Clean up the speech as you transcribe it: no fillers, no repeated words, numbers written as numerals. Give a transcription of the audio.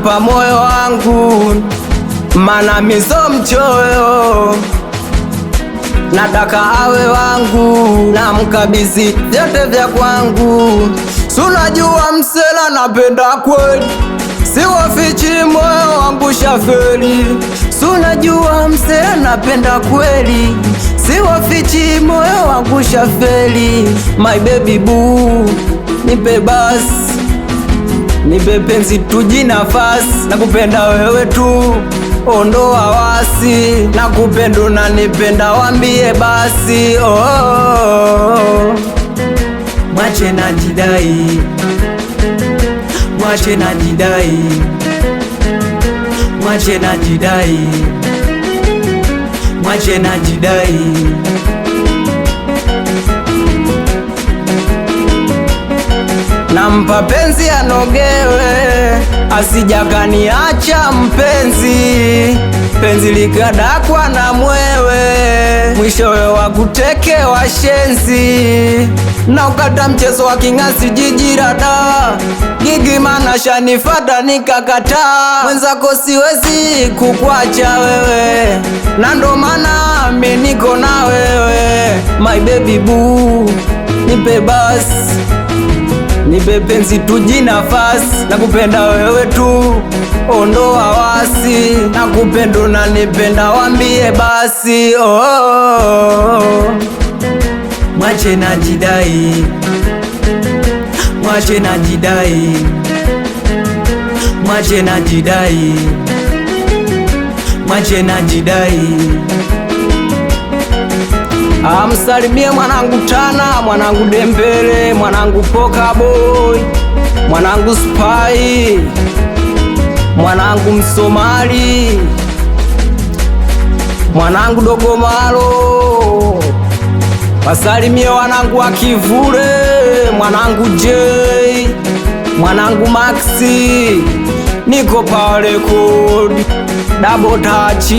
nampa moyo wangu, mana mizo mchoyo, nataka awe wangu, namkabidhi vyote vya kwangu. Sunajua msela napenda kweli, siwafichi moyo wangu shafeli. Sunajua msela napenda kweli, siwafichi moyo wangu shafeli. My baby boo, nipe basi, nipe penzi tuji nafasi, nakupenda wewe tu, ondoa wasi, nakupenda na nipenda wambie basi. Mwache najidai, mwache najidai, mwache najidai, mwache najidai. Nampa penzi anogewe, asijakaniacha mpenzi, penzi likadakwa na mwewe, mwishowe wakuteke washenzi, na ukata mchezo wa kingasi jijirada, gigi mana shanifata nikakataa, mwenzako siwezi kukwacha wewe, na ndo maana mimi niko na wewe. My baby boo, nipe basi, nipe penzi tuji nafasi, nakupenda wewe tu, ondoa wasi, nakupenda na nipenda wambie basi. Mwache najidai, mwache najidai, mwache najidai, mwache najidai. Amsalimie mwanangu Tana, mwanangu Dembele, mwanangu Poka Boy, mwanangu Spy, mwanangu Msomali, mwanangu Dogomalo. Wasalimie wanangu wa Kivule, mwanangu Jay, mwanangu Maxi, niko Power Record, Double Touch.